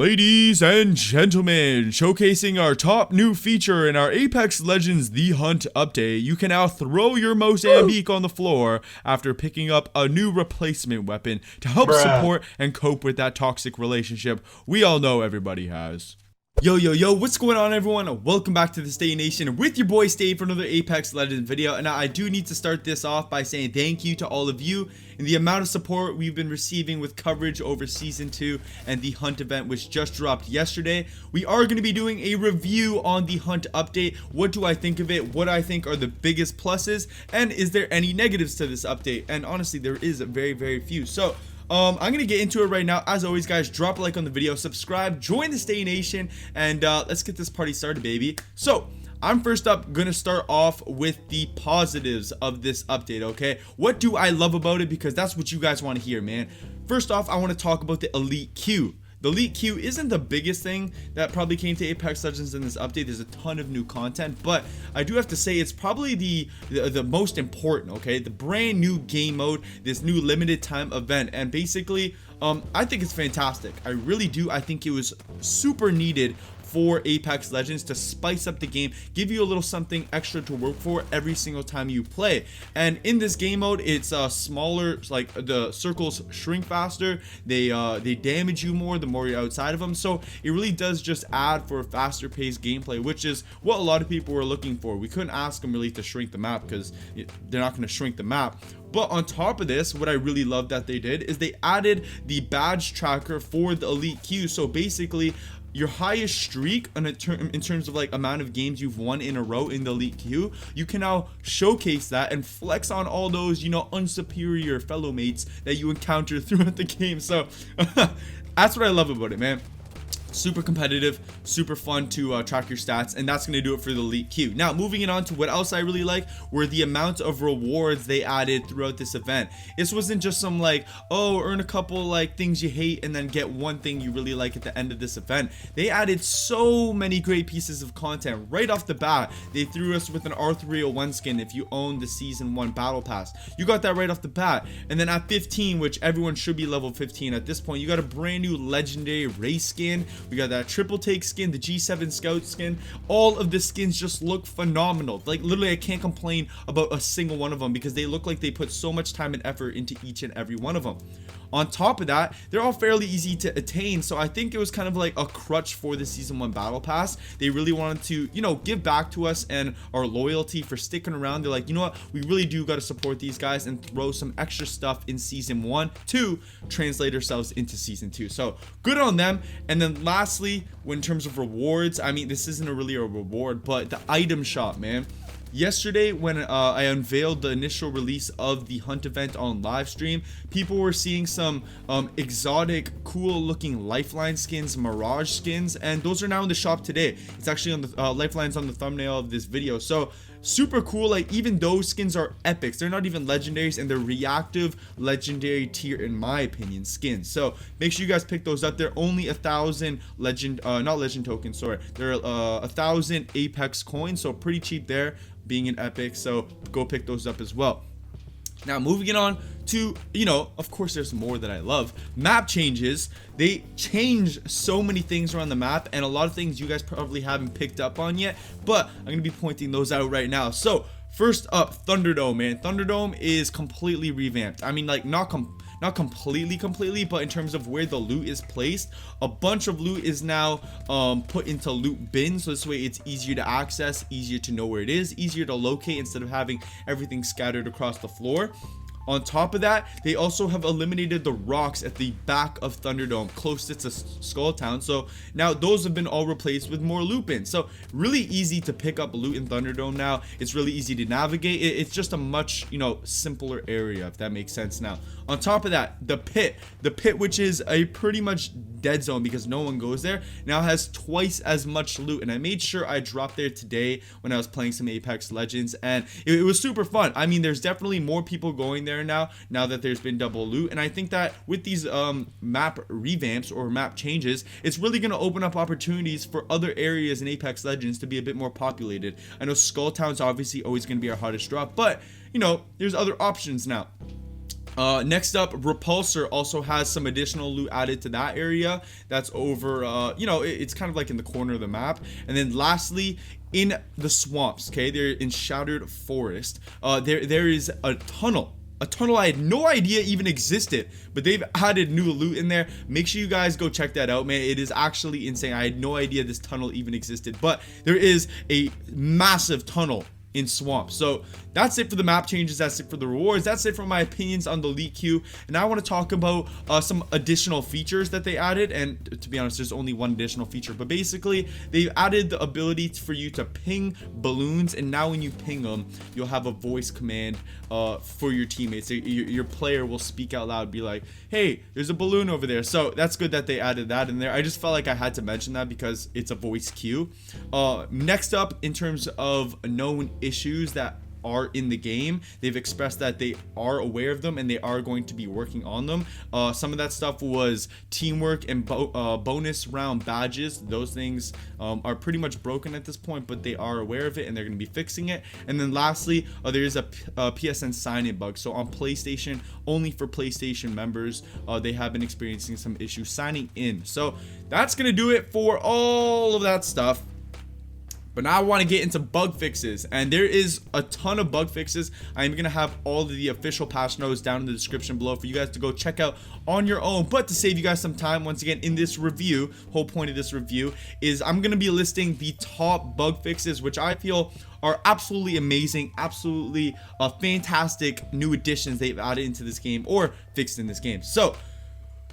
Ladies and gentlemen, showcasing our top new feature in our Apex Legends The Hunt update, you can now throw your Mozambique on the floor after picking up a new replacement weapon to help support and cope with that toxic relationship we all know everybody has. Yo, what's going on, everyone? Welcome back to the Stay Nation with your boy Stay for another Apex Legends video. And I do need to start this off by saying thank you to all of you and the amount of support we've been receiving with coverage over Season 2 and the Hunt event, which just dropped yesterday. We are going to be doing a review on the Hunt update. What do I think of it? What I think are the biggest pluses? And is there any negatives to this update? And honestly, there is very few. So I'm gonna get into it right now. As always, guys, drop a like on the video, subscribe, join the Stay Nation, and let's get this party started, baby. So I'm first up gonna start off with the positives of this update. Okay, what do I love about it? Because that's what you guys want to hear, man. First off, I want to talk about the elite queue. The elite queue isn't the biggest thing that probably came to Apex Legends in this update. There's a ton of new content, but I do have to say it's probably the most important, okay? The brand new game mode, this new limited time event, and basically, I think it's fantastic. I really do. I think it was super needed for Apex Legends to spice up the game, give you a little something extra to work for every single time you play. And in this game mode, it's smaller, like the circles shrink faster, they damage you more the more you're outside of them, so it really does just add for a faster paced gameplay, which is what a lot of people were looking for. We couldn't ask them really to shrink the map because they're not going to shrink the map. But on top of this, what I really love that they did is they added the badge tracker for the elite queue. So basically, your highest streak in terms of like amount of games you've won in a row in the elite queue, you can now showcase that and flex on all those, you know, unsuperior fellow mates that you encounter throughout the game. So that's what I love about it, man. Super competitive, super fun to track your stats, and that's going to do it for the elite queue. Now, moving it on to what else I really like were the amount of rewards they added throughout this event. This wasn't just some like, oh, earn a couple like things you hate and then get one thing you really like at the end of this event. They added so many great pieces of content right off the bat. They threw us with an R301 skin if you own the Season 1 Battle Pass. You got that right off the bat. And then at 15, which everyone should be level 15 at this point, you got a brand new legendary race skin. We got that triple take skin, the G7 scout skin. All of the skins just look phenomenal. Like literally, I can't complain about a single one of them because they look like they put so much time and effort into each and every one of them. On top of that, they're all fairly easy to attain, so I think it was kind of like a crutch for the Season 1 Battle Pass. They really wanted to, you know, give back to us and our loyalty for sticking around. They're like, you know what, we really do got to support these guys and throw some extra stuff in Season 1 to translate ourselves into Season 2. So good on them. And then lastly, in terms of rewards, I mean, this isn't really a reward, but the item shop, man. Yesterday, when I unveiled the initial release of the Hunt event on live stream, people were seeing some exotic, cool looking Lifeline skins, Mirage skins, and those are now in the shop today. It's actually on the Lifeline's on the thumbnail of this video. So super cool. Like, even those skins are epics. They're not even legendaries, and they're reactive legendary tier, in my opinion, skins. So make sure you guys pick those up. They're only 1,000 legend, not legend tokens, sorry. They're 1,000 Apex coins, so pretty cheap there, being an epic. So go pick those up as well. Now, moving it on to, you know, of course there's more that I love. Map changes. They change so many things around the map, and a lot of things you guys probably haven't picked up on yet, but I'm gonna be pointing those out right now. So first up, Thunderdome, man. Thunderdome is completely revamped. I mean, like, not completely, but in terms of where the loot is placed, a bunch of loot is now put into loot bins, so this way it's easier to access, easier to know where it is, easier to locate instead of having everything scattered across the floor. On top of that, they also have eliminated the rocks at the back of Thunderdome, closest to Skull Town. So now those have been all replaced with more loot bins. So really easy to pick up loot in Thunderdome now. It's really easy to navigate. It's just a much, you know, simpler area, if that makes sense now. On top of that, the pit, which is a pretty much dead zone because no one goes there, now has twice as much loot. And I made sure I dropped there today when I was playing some Apex Legends, and it was super fun. I mean, there's definitely more people going there now that there's been double loot, and I think that with these map revamps or map changes, it's really going to open up opportunities for other areas in Apex Legends to be a bit more populated. I know Skull Town's obviously always going to be our hottest drop, but you know, there's other options now. Next up, Repulsor also has some additional loot added to that area. That's over, it's kind of like in the corner of the map. And then lastly, in the swamps, okay, they're in Shattered Forest. There is a tunnel. A tunnel I had no idea even existed, but they've added new loot in there. Make sure you guys go check that out, man. It is actually insane. I had no idea this tunnel even existed, but there is a massive tunnel in swamp. So that's it for the map changes. That's it for the rewards. That's it for my opinions on the leak queue. And I want to talk about some additional features that they added. And to be honest, there's only one additional feature, but basically they've added the ability for you to ping balloons, and now when you ping them, you'll have a voice command for your teammates. Your player will speak out loud, be like, hey, there's a balloon over there. So that's good that they added that in there. I just felt like I had to mention that because it's a voice queue. Next up, in terms of known issues that are in the game, they've expressed that they are aware of them and they are going to be working on them. Some of that stuff was teamwork and bonus round badges. Those things are pretty much broken at this point, but they are aware of it and they're going to be fixing it. And then lastly, there is a PSN sign-in bug. So on PlayStation, only for PlayStation members, they have been experiencing some issues signing in. So that's going to do it for all of that stuff. But now I want to get into bug fixes, and there is a ton of bug fixes. I'm going to have all of the official patch notes down in the description below for you guys to go check out on your own. But to save you guys some time, once again, in this review, whole point of this review is I'm going to be listing the top bug fixes, which I feel are absolutely amazing, absolutely fantastic new additions they've added into this game or fixed in this game. So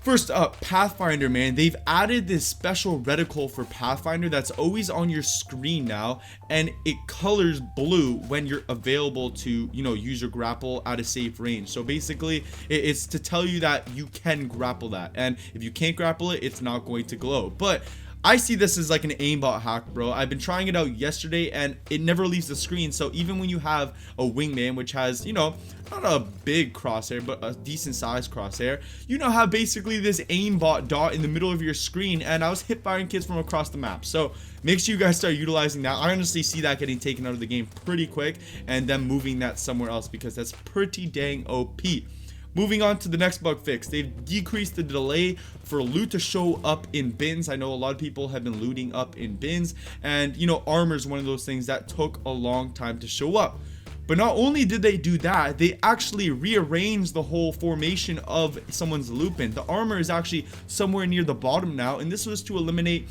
first up, Pathfinder, man. They've added this special reticle for Pathfinder that's always on your screen now, and it colors blue when you're available to, use your grapple at a safe range. So basically, it's to tell you that you can grapple that, and if you can't grapple it, it's not going to glow. But I see this as like an aimbot hack, bro. I've been trying it out yesterday and it never leaves the screen. So even when you have a wingman, which has, not a big crosshair, but a decent sized crosshair, have basically this aimbot dot in the middle of your screen, and I was hip firing kids from across the map. So make sure you guys start utilizing that. I honestly see that getting taken out of the game pretty quick and then moving that somewhere else because that's pretty dang OP. Moving on to the next bug fix, they've decreased the delay for loot to show up in bins. I know a lot of people have been looting up in bins, and armor is one of those things that took a long time to show up. But not only did they do that, they actually rearranged the whole formation of someone's loot bin. The armor is actually somewhere near the bottom now, and this was to eliminate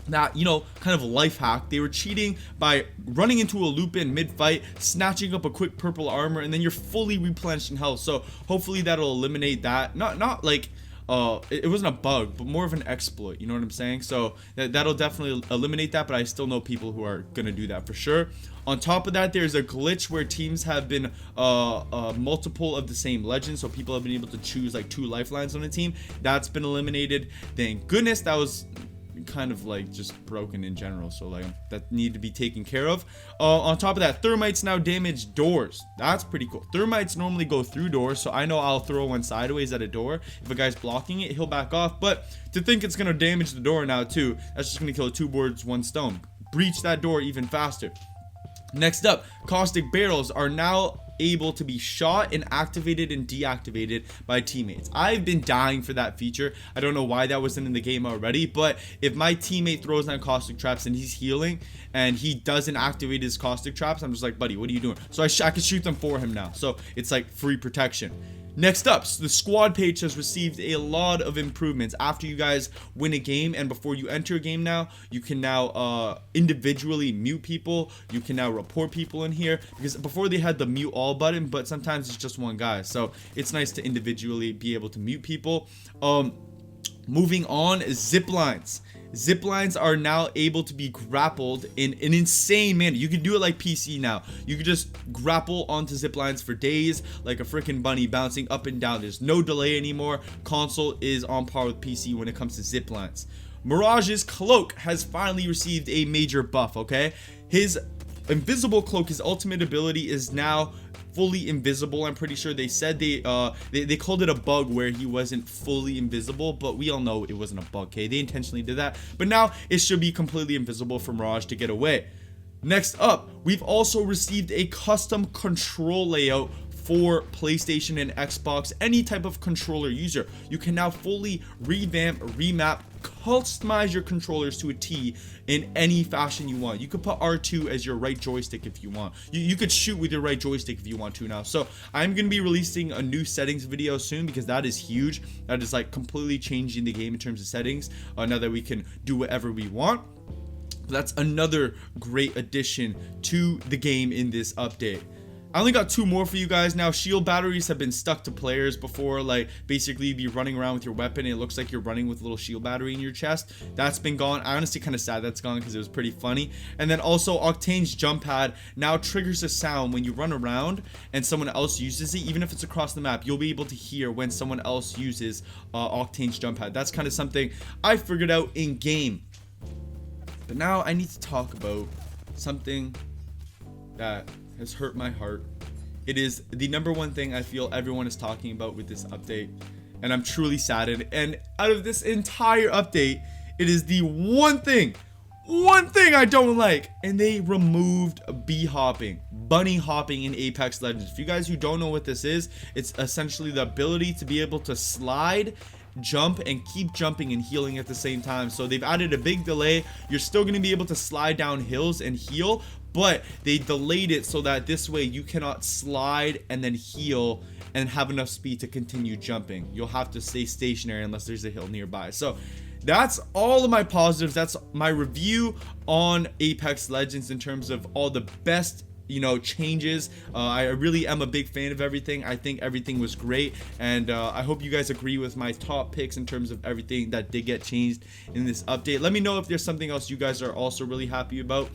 that kind of life hack. They were cheating by running into a loop in mid-fight, snatching up a quick purple armor, and then you're fully replenished in health. So hopefully that'll eliminate that. Not like it wasn't a bug, but more of an exploit, you know what I'm saying? So that'll definitely eliminate that, but I still know people who are gonna do that for sure. On top of that, there's a glitch where teams have been multiple of the same legend, so people have been able to choose like 2 lifelines on a team. That's been eliminated. Thank goodness. That was kind of like just broken in general, so like that need to be taken care of. On top of that, thermites now damage doors. That's pretty cool. Thermites normally go through doors, so I know I'll throw one sideways at a door. If a guy's blocking it, he'll back off, but to think it's gonna damage the door now too, that's just gonna kill 2 birds, 1 stone. Breach that door even faster. Next up, caustic barrels are now able to be shot and activated and deactivated by teammates. I've been dying for that feature. I don't know why that wasn't in the game already, but if my teammate throws down caustic traps and he's healing and he doesn't activate his caustic traps, I'm just like, buddy, what are you doing? So I can shoot them for him now. So it's like free protection. Next up, the squad page has received a lot of improvements. After you guys win a game and before you enter a game now, you can now individually mute people. You can now report people in here, because before they had the mute all button, but sometimes it's just one guy. So it's nice to individually be able to mute people. Moving on, zip lines. Zip lines are now able to be grappled in an insane manner. You can do it like PC now. You can just grapple onto zip lines for days like a freaking bunny, bouncing up and down. There's no delay anymore. Console is on par with PC when it comes to zip lines. Mirage's cloak has finally received a major buff, okay? His invisible cloak, his ultimate ability, is now fully invisible. I'm pretty sure they said they called it a bug where he wasn't fully invisible, but we all know it wasn't a bug, okay? They intentionally did that, but now it should be completely invisible for Mirage to get away. Next up, we've also received a custom control layout for PlayStation and Xbox, any type of controller user. You can now fully revamp, remap, customize your controllers to a T in any fashion you want. You could put R2 as your right joystick if you want. You could shoot with your right joystick if you want to now. So I'm going to be releasing a new settings video soon, because that is huge. That is like completely changing the game in terms of settings, now that we can do whatever we want. That's another great addition to the game in this update. I only got 2 more for you guys now. Shield batteries have been stuck to players before, like basically you'd be running around with your weapon and it looks like you're running with a little shield battery in your chest. That's been gone. I honestly kind of sad that's gone, because it was pretty funny. And then also Octane's jump pad now triggers a sound when you run around and someone else uses it. Even if it's across the map, you'll be able to hear when someone else uses Octane's jump pad. That's kind of something I figured out in game. But now I need to talk about something that has hurt my heart. It is the #1 thing I feel everyone is talking about with this update, and I'm truly saddened. And out of this entire update, it is the one thing I don't like, and they removed bee hopping, bunny hopping in Apex Legends. For you guys who don't know what this is, it's essentially the ability to be able to slide, jump, and keep jumping and healing at the same time. So they've added a big delay. You're still going to be able to slide down hills and heal, but they delayed it so that this way you cannot slide and then heal and have enough speed to continue jumping. You'll have to stay stationary unless there's a hill nearby. So that's all of my positives. That's my review on Apex Legends in terms of all the best changes. I really am a big fan of everything. I think everything was great, and I hope you guys agree with my top picks in terms of everything that did get changed in this update. Let me know if there's something else you guys are also really happy about.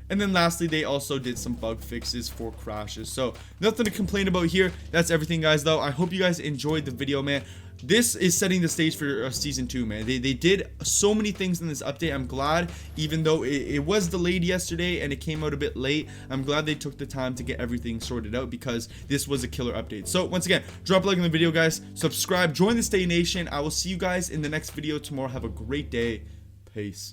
And then lastly, they also did some bug fixes for crashes. So nothing to complain about here. That's everything, guys, though. I hope you guys enjoyed the video, man. This is setting the stage for season 2, man. They did so many things in this update. I'm glad, even though it was delayed yesterday and it came out a bit late, I'm glad they took the time to get everything sorted out, because this was a killer update. So once again, drop a like on the video, guys. Subscribe, join the Stay Nation. I will see you guys in the next video tomorrow. Have a great day. Peace.